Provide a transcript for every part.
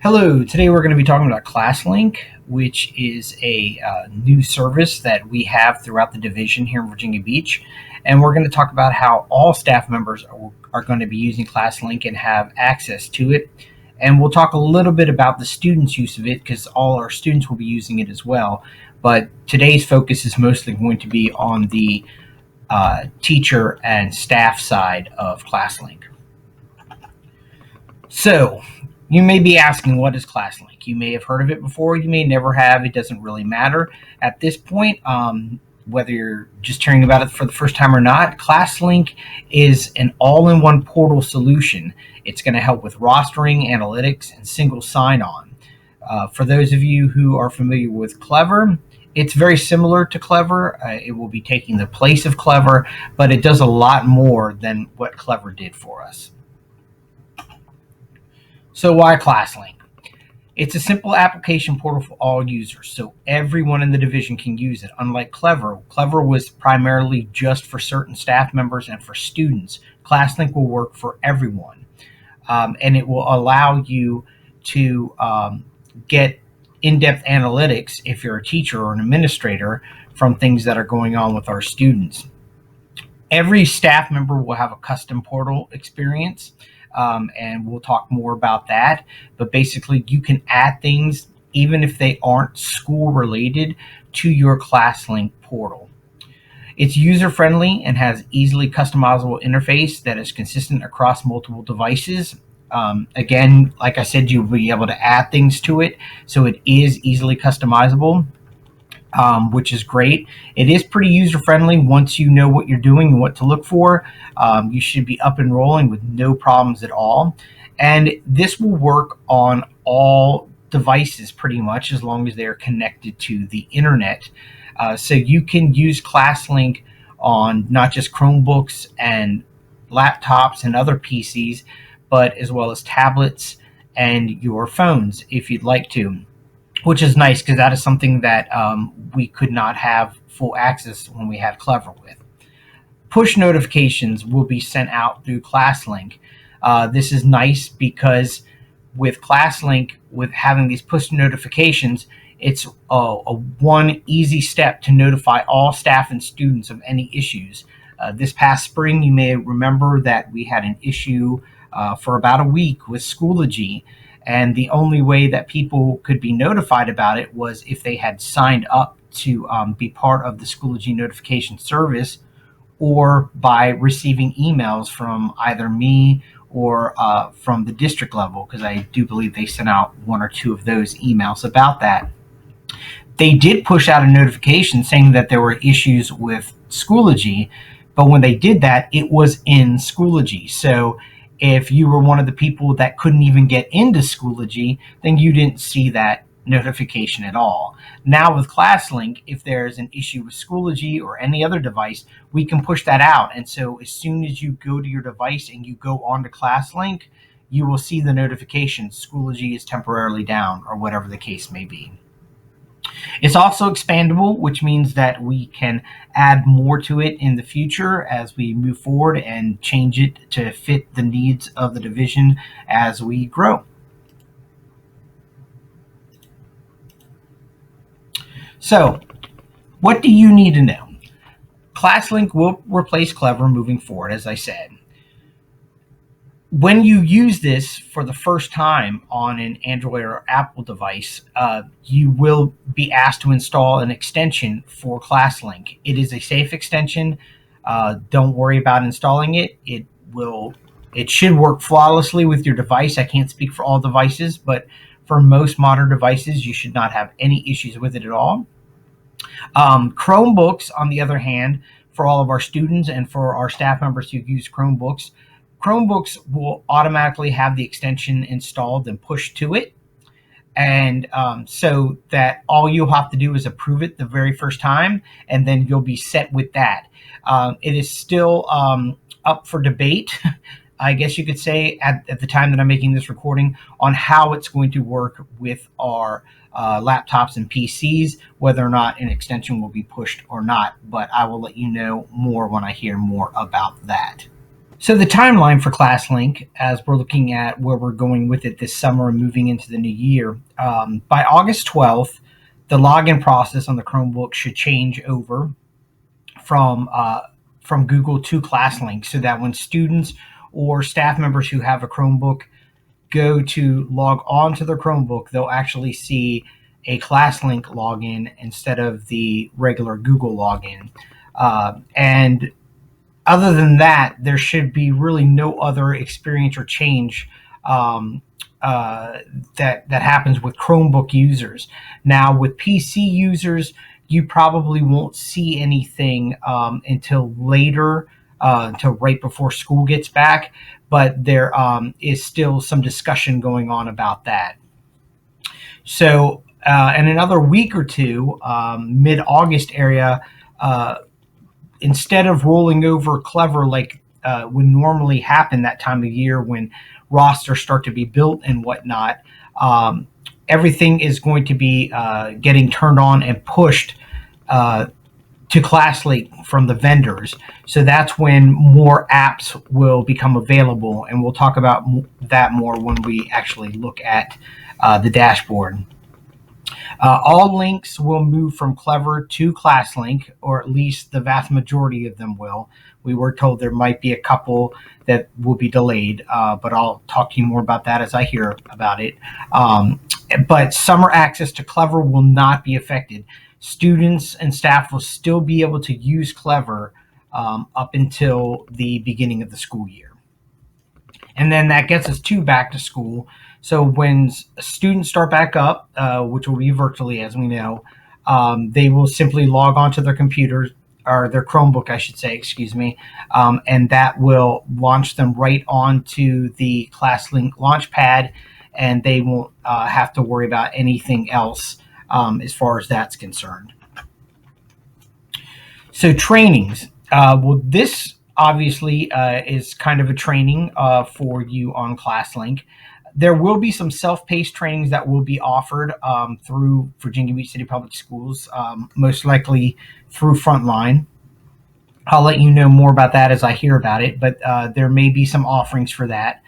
Hello, today we're going to be talking about ClassLink, which is a new service that we have throughout the division here in Virginia Beach. And we're going to talk about how all staff members are going to be using ClassLink and have access to it. And we'll talk a little bit about the students' use of it because all our students will be using it as well. But today's focus is mostly going to be on the teacher and staff side of ClassLink. So, you may be asking, what is ClassLink? You may have heard of it before, you may never have. It doesn't really matter at this point, whether you're just hearing about it for the first time or not. ClassLink is an all-in-one portal solution. It's going to help with rostering, analytics, and single sign-on. For those of you who are familiar with Clever, it's very similar to Clever. It will be taking the place of Clever, but it does a lot more than what Clever did for us. So why ClassLink? It's a simple application portal for all users, so everyone in the division can use it. Unlike Clever, Clever was primarily just for certain staff members and for students. ClassLink will work for everyone, and it will allow you to get in-depth analytics if you're a teacher or an administrator from things that are going on with our students. Every staff member will have a custom portal experience. And we'll talk more about that. But basically, you can add things, even if they aren't school related, to your ClassLink portal. It's user-friendly and has easily customizable interface that is consistent across multiple devices. Again, like I said, you'll be able to add things to it, so it is easily customizable. Which is great. It is pretty user-friendly. Once you know what you're doing and what to look for, you should be up and rolling with no problems at all. And this will work on all devices pretty much, as long as they're connected to the internet. So you can use ClassLink on not just Chromebooks and laptops and other PCs, but as well as tablets and your phones if you'd like to. Which is nice because that is something that we could not have full access when we had Clever with. Push notifications will be sent out through ClassLink. This is nice because with ClassLink, with having these push notifications, it's a one easy step to notify all staff and students of any issues. This past spring, you may remember that we had an issue for about a week with Schoology. And the only way that people could be notified about it was if they had signed up to be part of the Schoology notification service, or by receiving emails from either me or from the district level, because I do believe they sent out one or two of those emails about that. They did push out a notification saying that there were issues with Schoology, but when they did that, it was in Schoology. So if you were one of the people that couldn't even get into Schoology, then you didn't see that notification at all. Now with ClassLink, if there's an issue with Schoology or any other device, we can push that out. And so as soon as you go to your device and you go on to ClassLink, you will see the notification, Schoology is temporarily down, or whatever the case may be. It's also expandable, which means that we can add more to it in the future as we move forward and change it to fit the needs of the division as we grow. So, what do you need to know? ClassLink will replace Clever moving forward, as I said. When you use this for the first time on an Android or Apple device, you will be asked to install an extension for ClassLink. It is a safe extension. Don't worry about installing it. It should work flawlessly with your device. I can't speak for all devices, but for most modern devices, you should not have any issues with it at all. Chromebooks, on the other hand, for all of our students and for our staff members who use Chromebooks will automatically have the extension installed and pushed to it. And so that all you'll have to do is approve it the very first time, and then you'll be set with that. It is still up for debate, I guess you could say, at the time that I'm making this recording, on how it's going to work with our laptops and PCs, whether or not an extension will be pushed or not. But I will let you know more when I hear more about that. So the timeline for ClassLink, as we're looking at where we're going with it this summer and moving into the new year, by August 12th, the login process on the Chromebook should change over from from Google to ClassLink, so that when students or staff members who have a Chromebook go to log on to their Chromebook, they'll actually see a ClassLink login instead of the regular Google login. And other than that, there should be really no other experience or change um, that happens with Chromebook users. Now, with PC users, you probably won't see anything until later, until right before school gets back. But there is still some discussion going on about that. So, in another week or two, mid-August area, uh, instead of rolling over Clever like would normally happen that time of year when rosters start to be built and whatnot, um, everything is going to be getting turned on and pushed uh, to ClassLink from the vendors. So that's when more apps will become available, and we'll talk about that more when we actually look at the dashboard. All links will move from Clever to ClassLink, or at least the vast majority of them will. We were told there might be a couple that will be delayed, but I'll talk to you more about that as I hear about it. But summer access to Clever will not be affected. Students and staff will still be able to use Clever up until the beginning of the school year. And then that gets us to back to school. So when students start back up, which will be virtually, as we know, they will simply log onto their computer or their Chromebook, I should say, excuse me, and that will launch them right onto the ClassLink Launchpad, and they won't have to worry about anything else as far as that's concerned. So trainings. Well, this obviously is kind of a training for you on ClassLink. There will be some self-paced trainings that will be offered through Virginia Beach City Public Schools, most likely through Frontline. I'll let you know more about that as I hear about it, but there may be some offerings for that.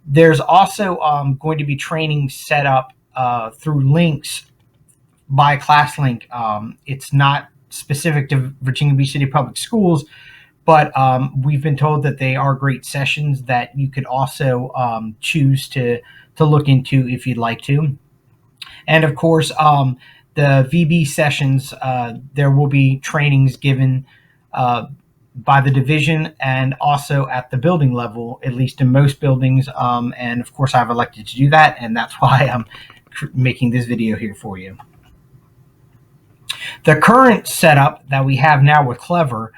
There's also going to be training set up through links by ClassLink. It's not specific to Virginia Beach City Public Schools, but we've been told that they are great sessions that you could also choose to look into if you'd like to. And of course, the VB sessions, there will be trainings given by the division and also at the building level, at least in most buildings. And of course, I've elected to do that, and that's why I'm making this video here for you. The current setup that we have now with Clever,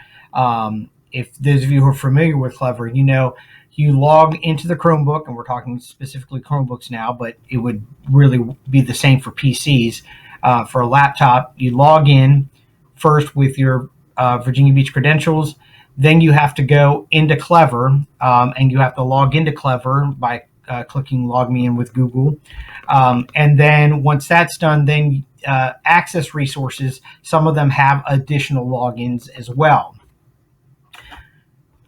if those of you who are familiar with Clever, you know, you log into the Chromebook, and we're talking specifically Chromebooks now, but it would really be the same for PCs. For a laptop, you log in first with your Virginia Beach credentials. Then you have to go into Clever, and you have to log into Clever by clicking Log Me In with Google. And then once that's done, then access resources. Some of them have additional logins as well.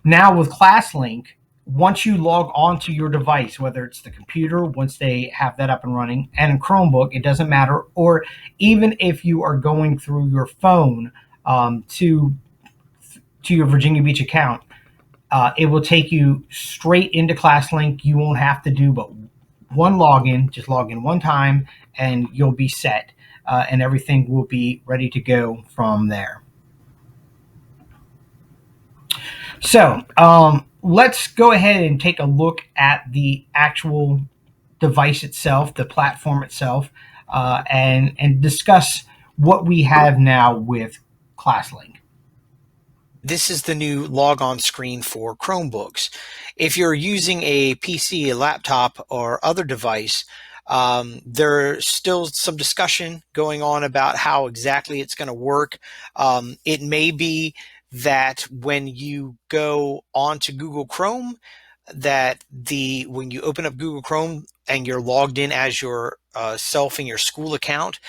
Now with ClassLink, once you log onto your device, whether it's the computer, once they have that up and running, and in Chromebook, it doesn't matter, or even if you are going through your phone to your Virginia Beach account, it will take you straight into ClassLink. You won't have to do but one login, just log in one time, and you'll be set, and everything will be ready to go from there. So let's go ahead and take a look at the actual device itself, the platform itself, and discuss what we have now with ClassLink. This is the new logon screen for Chromebooks. If you're using a PC, a laptop, or other device, there's still some discussion going on about how exactly it's going to work. It may be that when you go onto Google Chrome, that when you open up Google Chrome and you're logged in as yourself in your school account,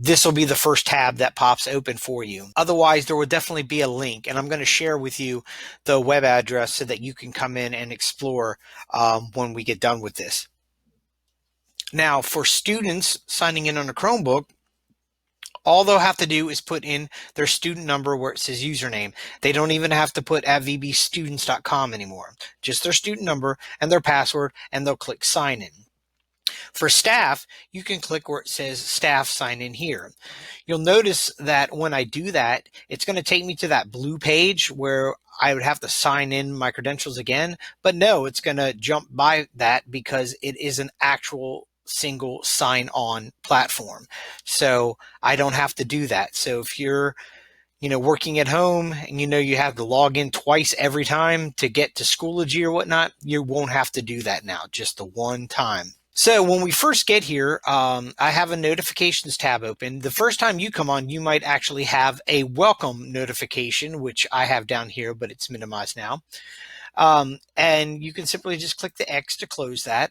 this will be the first tab that pops open for you. Otherwise, there will definitely be a link, and I'm going to share with you the web address so that you can come in and explore when we get done with this. Now, for students signing in on a Chromebook, all they'll have to do is put in their student number where it says username. They don't even have to put at vbstudents.com anymore. Just their student number and their password, and they'll click sign in. For staff, you can click where it says staff sign in here. You'll notice that when I do that, it's going to take me to that blue page where I would have to sign in my credentials again. But no, it's going to jump by that because it is an actual single sign-on platform. So I don't have to do that. So if you're working at home and you have to log in twice every time to get to Schoology or whatnot, you won't have to do that now, just the one time. So when we first get here, I have a notifications tab open. The first time you come on, you might actually have a welcome notification, which I have down here, but it's minimized now. And you can simply just click the X to close that.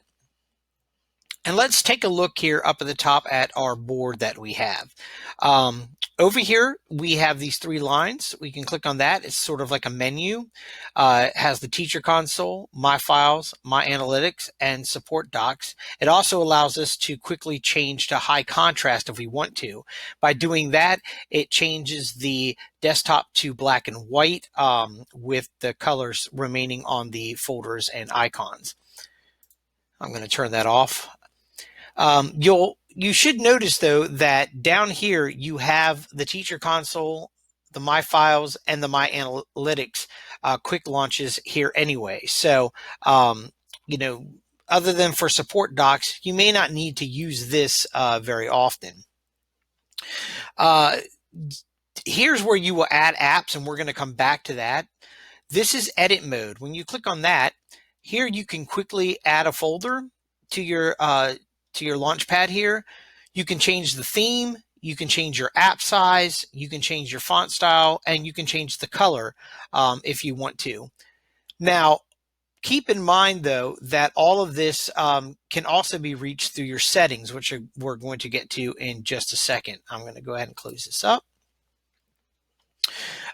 And let's take a look here up at the top at our board that we have. Over here, we have these three lines. We can click on that. It's sort of like a menu. It has the teacher console, my files, my analytics, and support docs. It also allows us to quickly change to high contrast if we want to. By doing that, it changes the desktop to black and white with the colors remaining on the folders and icons. I'm going to turn that off. You should notice though that down here you have the teacher console, the My Files, and the My Analytics quick launches here anyway. So other than for support docs, you may not need to use this very often. Here's where you will add apps, and we're going to come back to that. This is edit mode. When you click on that, here you can quickly add a folder to your Launchpad here. You can change the theme, you can change your app size, you can change your font style, and you can change the color if you want to. Now, keep in mind though that all of this can also be reached through your settings, which we're going to get to in just a second. I'm going to go ahead and close this up.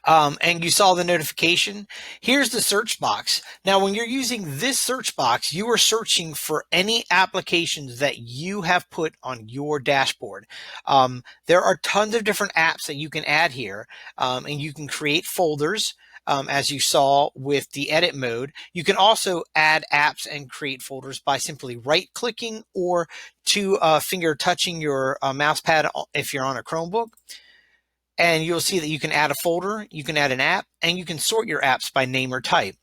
And you saw the notification. Here's the search box. Now, when you're using this search box, you are searching for any applications that you have put on your dashboard. There are tons of different apps that you can add here, and you can create folders. As you saw with the edit mode. You can also add apps and create folders by simply right-clicking or finger touching your mouse pad if you're on a Chromebook. And you'll see that you can add a folder, you can add an app, and you can sort your apps by name or type.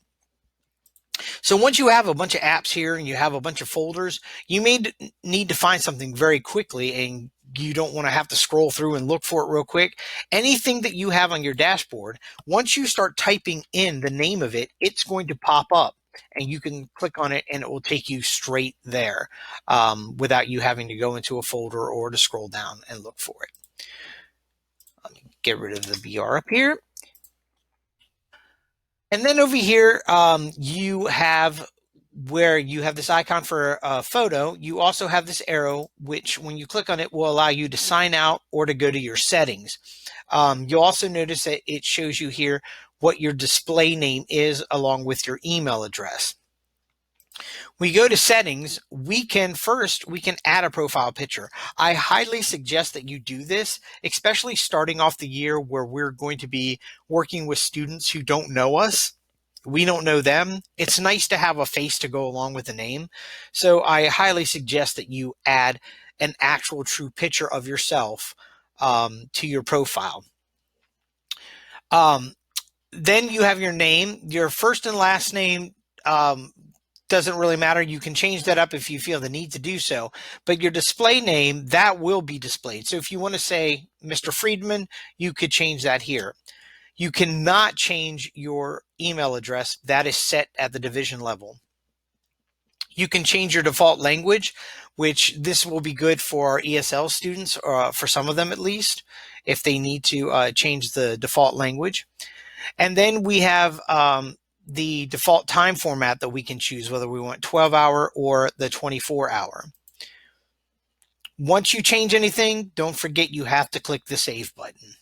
So once you have a bunch of apps here and you have a bunch of folders, you may need to find something very quickly and you don't want to have to scroll through and look for it real quick. Anything that you have on your dashboard, once you start typing in the name of it, it's going to pop up and you can click on it and it will take you straight there without you having to go into a folder or to scroll down and look for it. Let me get rid of the BR up here. And then over here, you have where you have this icon for a photo. You also have this arrow, which when you click on it will allow you to sign out or to go to your settings. You'll also notice that it shows you here what your display name is along with your email address. We go to settings, we can add a profile picture. I highly suggest that you do this, especially starting off the year where we're going to be working with students who don't know us. We don't know them. It's nice to have a face to go along with the name. So I highly suggest that you add an actual true picture of yourself to your profile. Then you have your name, your first and last name, doesn't really matter. You can change that up if you feel the need to do so, but your display name, that will be displayed. So if you want to say Mr. Friedman, you could change that here. You cannot change your email address. That is set at the division level. You can change your default language, which this will be good for our ESL students, or for some of them at least, if they need to change the default language. And then we have the default time format that we can choose, whether we want 12-hour or the 24-hour. Once you change anything, don't forget you have to click the Save button.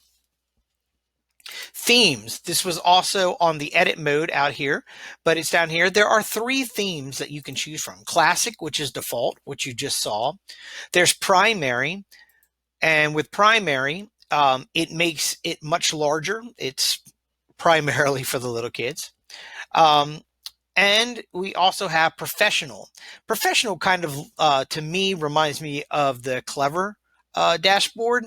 Themes. This was also on the edit mode out here, but it's down here. There are 3 themes that you can choose from. Classic, which is default, which you just saw. There's primary, and with primary, it makes it much larger. It's primarily for the little kids. And we also have professional. Professional kind of, to me, reminds me of the Clever dashboard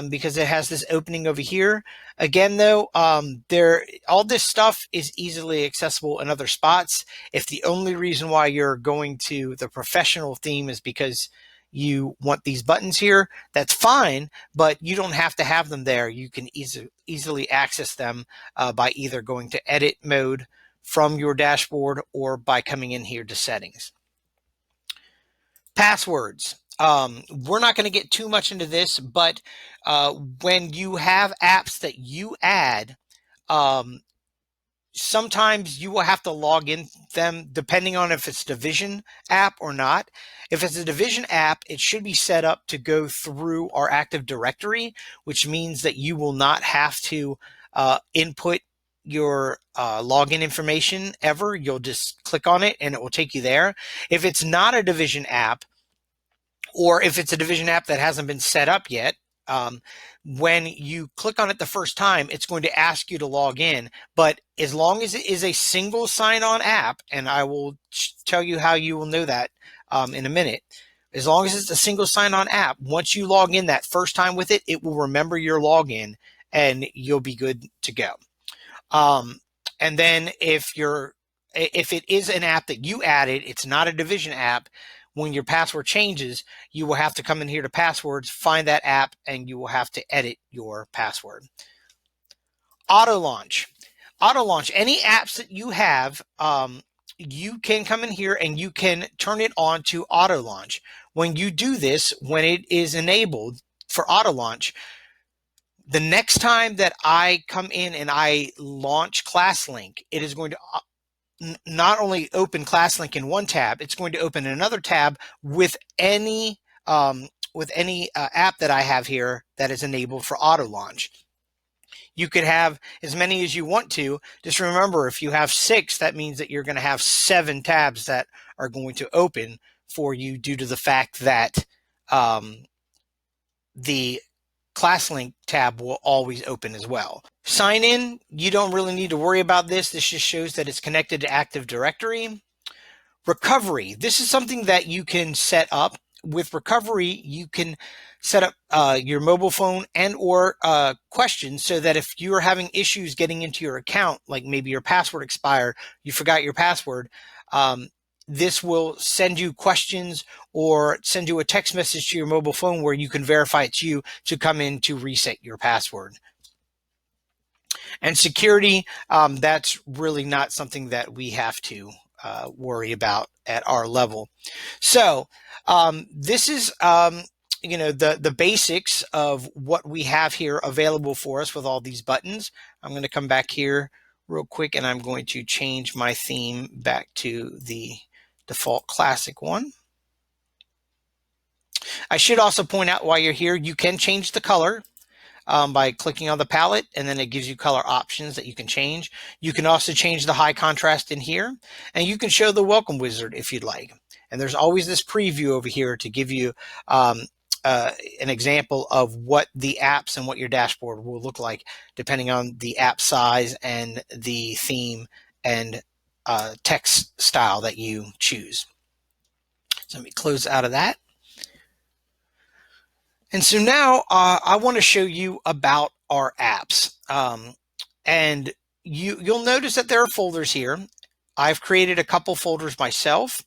because it has this opening over here. Again, though, all this stuff is easily accessible in other spots. If the only reason why you're going to the professional theme is because you want these buttons here, that's fine, but you don't have to have them there. You can easily access them by either going to edit mode from your dashboard or by coming in here to settings. Passwords. We're not going to get too much into this, but when you have apps that you add, sometimes you will have to log in them depending on if it's Division app or not. If it's a Division app, it should be set up to go through our Active Directory, which means that you will not have to input your login information ever. You'll just click on it and it will take you there. If it's not a Division app, or if it's a Division app that hasn't been set up yet, when you click on it the first time, it's going to ask you to log in. But as long as it is a single sign-on app, and I will tell you how you will know that in a minute, as long as it's a single sign-on app, once you log in that first time with it, it will remember your login and you'll be good to go. And then if it is an app that you added, it's not a Division app, when your password changes, you will have to come in here to passwords, find that app, and you will have to edit your password. Auto launch. Auto launch. Any apps that you have, you can come in here and you can turn it on to auto launch. When you do this, when it is enabled for auto launch, the next time that I come in and I launch ClassLink, it is going to not only open ClassLink in one tab, it's going to open another tab with any app that I have here that is enabled for auto launch. You could have as many as you want to. Just remember, if you have 6, that means that you're going to have 7 tabs that are going to open for you due to the fact that the ClassLink tab will always open as well. Sign in, you don't really need to worry about this. This just shows that it's connected to Active Directory. Recovery, this is something that you can set up. With recovery, you can set up your mobile phone and or questions so that if you are having issues getting into your account, like maybe your password expired, you forgot your password, this will send you questions or send you a text message to your mobile phone where you can verify it's you to come in to reset your password. And security, that's really not something that we have to worry about at our level. So this is the basics of what we have here available for us with all these buttons. I'm going to come back here real quick and I'm going to change my theme back to the default classic one. I should also point out while you're here, you can change the color by clicking on the palette, and then it gives you color options that you can change. You can also change the high contrast in here, and you can show the welcome wizard if you'd like. And there's always this preview over here to give you an example of what the apps and what your dashboard will look like depending on the app size and the theme and text style that you choose. So let me close out of that. And so now I want to show you about our apps. And you'll notice that there are folders here. I've created a couple folders myself,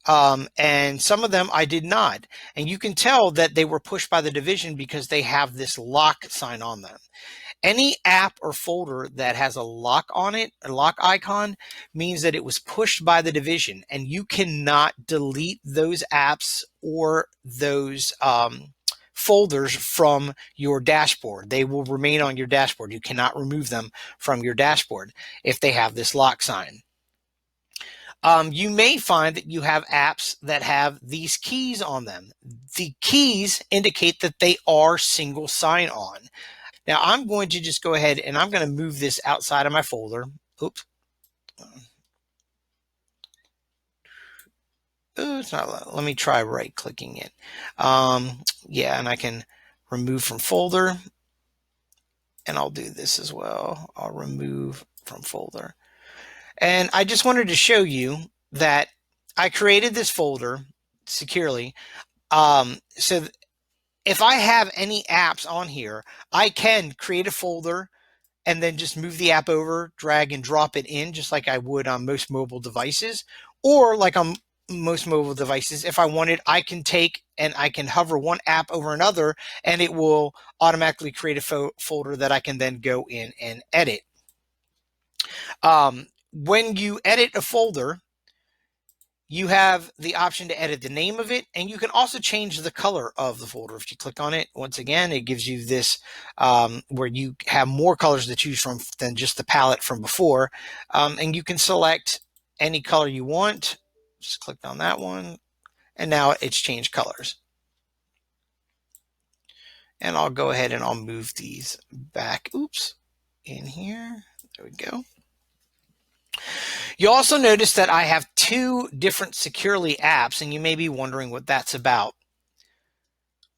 and some of them I did not. And you can tell that they were pushed by the division because they have this lock sign on them. Any app or folder that has a lock on it, a lock icon, means that it was pushed by the division, and you cannot delete those apps or those folders from your dashboard. They will remain on your dashboard. You cannot remove them from your dashboard if they have this lock sign. you may find that you have apps that have these keys on them. The keys indicate that they are single sign-on. Now I'm going to just go ahead and I'm going to move this outside of my folder. Oops. Oh, it's not. Let me try right clicking it. Yeah, and I can remove from folder, and I'll do this as well. I'll remove from folder. And I just wanted to show you that I created this folder securely. So if I have any apps on here, I can create a folder and then just move the app over, drag and drop it in, just like I would on most mobile devices. Or like on most mobile devices, if I wanted, I can take and I can hover one app over another, and it will automatically create a folder that I can then go in and edit. When you edit a folder, you have the option to edit the name of it, and you can also change the color of the folder. If you click on it, once again, it gives you this where you have more colors to choose from than just the palette from before. And you can select any color you want. Just click on that one, and now it's changed colors. And I'll go ahead and I'll move these back. Oops, in here. There we go. You also notice that I have two different Securely apps, and you may be wondering what that's about.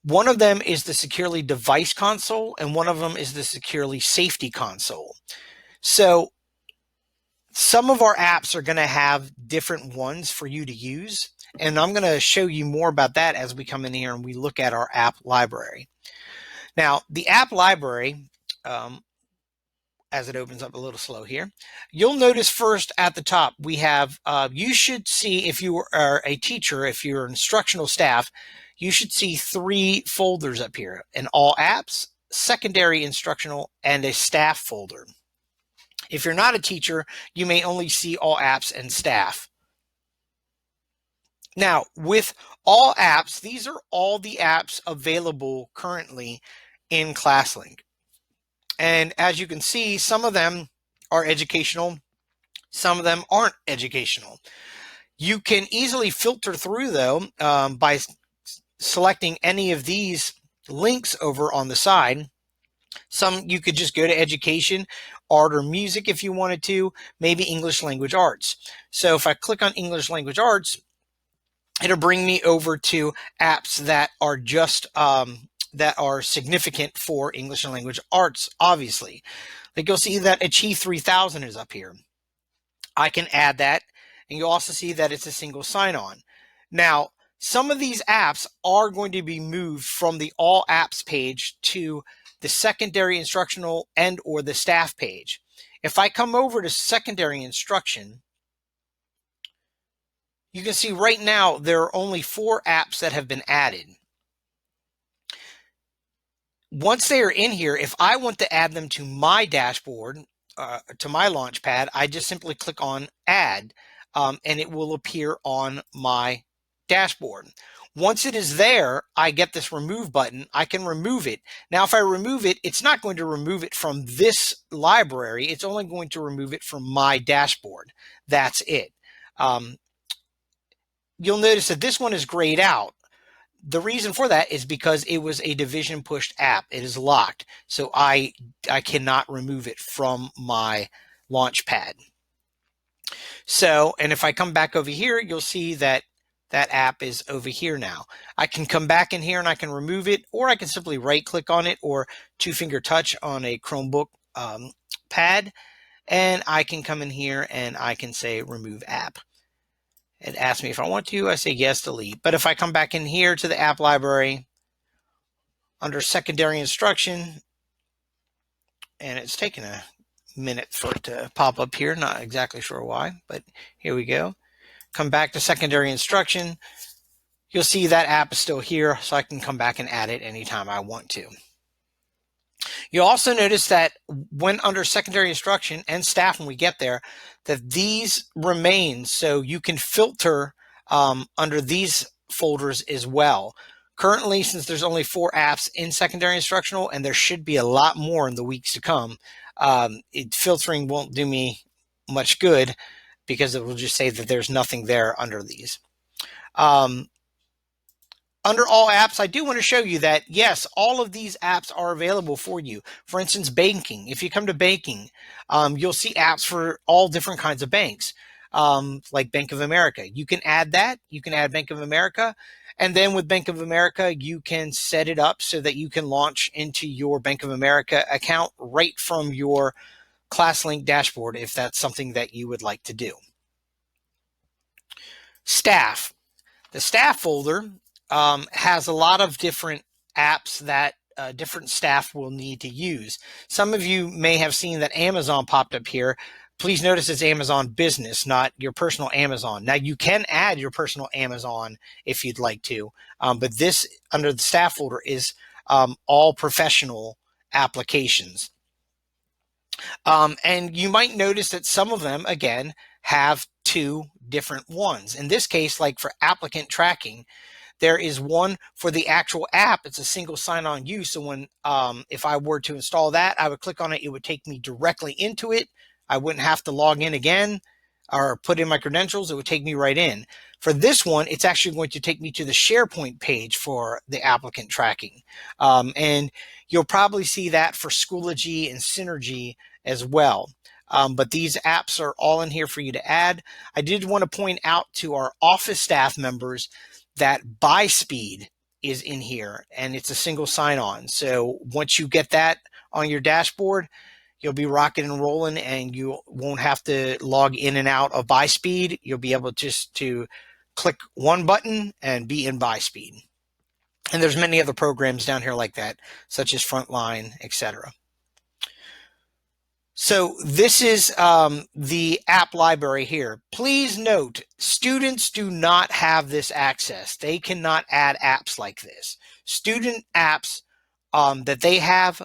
One of them is the Securely Device Console, and one of them is the Securely Safety Console. So some of our apps are going to have different ones for you to use, and I'm going to show you more about that as we come in here and we look at our app library. Now, the app library, as it opens up a little slow here, you'll notice first at the top we have, you should see, if you are a teacher, if you're instructional staff, you should see three folders up here: an all apps, secondary instructional, and a staff folder. If you're not a teacher, you may only see all apps and staff. Now, with all apps, these are all the apps available currently in ClassLink. And as you can see, some of them are educational, some of them aren't educational. You can easily filter through, though, by selecting any of these links over on the side. Some you could just go to education, art or music if you wanted to, maybe English language arts. So if I click on English language arts, it'll bring me over to apps that are just that are significant for English and language arts, obviously. Like you'll see that Achieve 3000 is up here. I can add that, and you'll also see that it's a single sign-on. Now, some of these apps are going to be moved from the All Apps page to the secondary instructional and or the staff page. If I come over to secondary instruction, you can see right now there are only 4 apps that have been added. Once they are in here, if I want to add them to my dashboard, to my Launchpad, I just simply click on Add, and it will appear on my dashboard. Once it is there, I get this Remove button. I can remove it. Now, if I remove it, it's not going to remove it from this library. It's only going to remove it from my dashboard. That's it. You'll notice that this one is grayed out. The reason for that is because it was a division pushed app. It is locked, so I cannot remove it from my Launchpad. So, and if I come back over here, you'll see that that app is over here now. I can come back in here and I can remove it, or I can simply right click on it or 2-finger touch on a Chromebook pad, and I can come in here and I can say remove app. It asks me if I want to. I say yes, delete. But if I come back in here to the app library under secondary instruction, and it's taken a minute for it to pop up here, not exactly sure why, but here we go. Come back to secondary instruction. You'll see that app is still here, so I can come back and add it anytime I want to. You'll also notice that when under secondary instruction and staff, when we get there, that these remain, so you can filter under these folders as well. Currently, since there's only 4 apps in secondary instructional, and there should be a lot more in the weeks to come, filtering won't do me much good. because it will just say that there's nothing there under these. Under all apps, I do want to show you that, yes, all of these apps are available for you. For instance, banking. If you come to banking, you'll see apps for all different kinds of banks, like Bank of America. You can add that. You can add Bank of America. And then with Bank of America, you can set it up so that you can launch into your Bank of America account right from your ClassLink dashboard, if that's something that you would like to do. Staff. The staff folder has a lot of different apps that different staff will need to use. Some of you may have seen that Amazon popped up here. Please notice it's Amazon Business, not your personal Amazon. Now, you can add your personal Amazon if you'd like to, but this under the staff folder is all professional applications. And you might notice that some of them, again, have two different ones. In this case, like for applicant tracking, there is one for the actual app. It's a single sign-on use. So when if I were to install that, I would click on it. It would take me directly into it. I wouldn't have to log in again or put in my credentials. It would take me right in. For this one, it's actually going to take me to the SharePoint page for the applicant tracking. And you'll probably see that for Schoology and Synergy as well. But these apps are all in here for you to add. I did want to point out to our office staff members that BuySpeed is in here, and it's a single sign-on. So once you get that on your dashboard, you'll be rocking and rolling, and you won't have to log in and out of BuySpeed. You'll be able just to click one button and be in BuySpeed. And there's many other programs down here like that, such as Frontline, etc. So this is the app library here. Please note, students do not have this access. They cannot add apps like this. Student apps that they have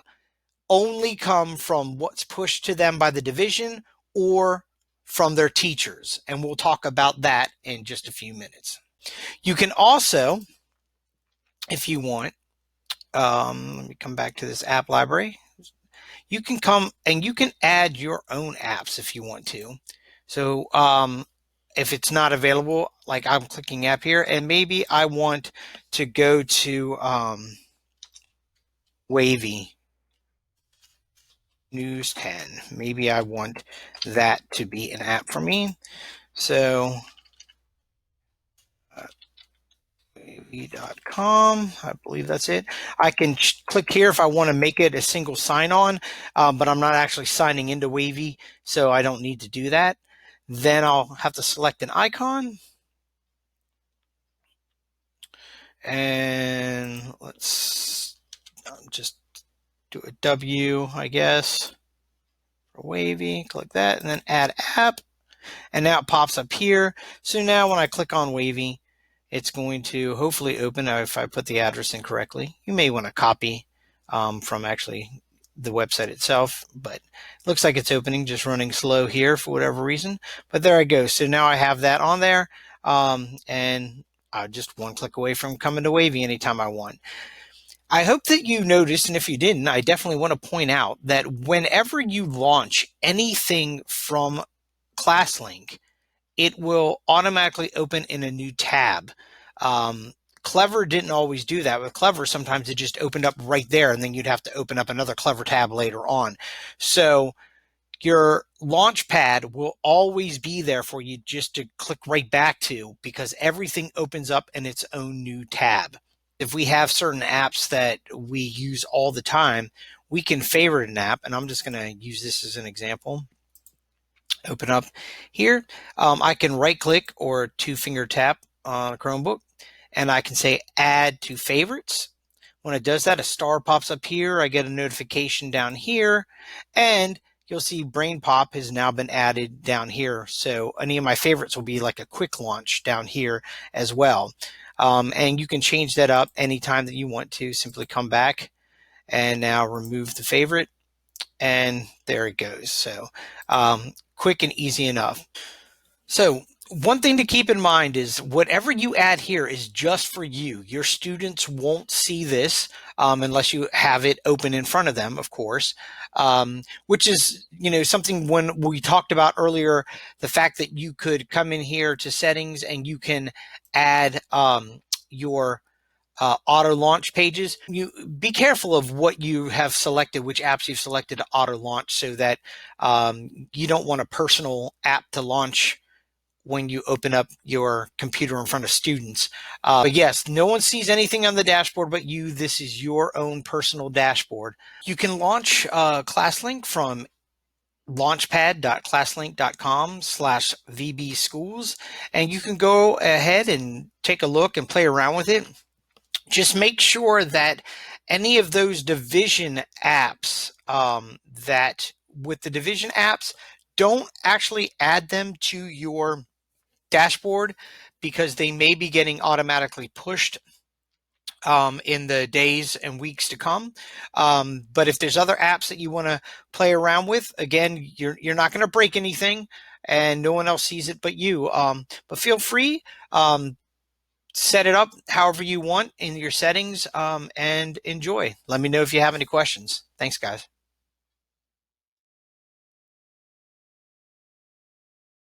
only come from what's pushed to them by the division or from their teachers. And we'll talk about that in just a few minutes. You can also, if you want, let me come back to this app library. You can come and you can add your own apps if you want to. So if it's not available, like I'm clicking app here, and maybe I want to go to Wavy News 10. Maybe I want that to be an app for me. So wavy.com, I believe that's it. I can click here if I want to make it a single sign-on, but I'm not actually signing into Wavy, so I don't need to do that. Then I'll have to select an icon. And let's just do a W, I guess, for Wavy. Click that and then add app. And now it pops up here. So now when I click on Wavy, it's going to hopefully open. Now, if I put the address in correctly, you may want to copy from actually the website itself, but it looks like it's opening, just running slow here for whatever reason. But there I go. So now I have that on there, and I'm just one click away from coming to Wavy anytime I want. I hope that you noticed, and if you didn't, I definitely want to point out that whenever you launch anything from ClassLink, it will automatically open in a new tab. Clever didn't always do that. With Clever, sometimes it just opened up right there, and then you'd have to open up another Clever tab later on. So your launch pad will always be there for you just to click right back to, because everything opens up in its own new tab. If we have certain apps that we use all the time, we can favorite an app, and I'm just going to use this as an example. Open up here. I can right click or two-finger tap on a Chromebook, and I can say add to favorites. When it does that, a star pops up here. I get a notification down here, and you'll see Brain Pop has now been added down here. So any of my favorites will be like a quick launch down here as well. And you can change that up anytime that you want to. Simply come back and now remove the favorite, and there it goes. So quick and easy enough. So One thing to keep in mind is whatever you add here is just for you. Your students won't see this unless you have it open in front of them, of course, which is, something when we talked about earlier, the fact that you could come in here to settings and you can add your auto launch pages. You be careful of what you have selected, which apps you've selected to auto launch, so that you don't want a personal app to launch when you open up your computer in front of students. But yes, no one sees anything on the dashboard but you. This is your own personal dashboard. You can launch ClassLink from launchpad.classlink.com/vbschools, and you can go ahead and take a look and play around with it. Just make sure that any of those division apps that with the division apps, don't actually add them to your dashboard, because they may be getting automatically pushed in the days and weeks to come. But if there's other apps that you want to play around with, again, you're not going to break anything, and no one else sees it but you. But feel free. Set it up however you want in your settings, and enjoy. Let me know if you have any questions. Thanks, guys.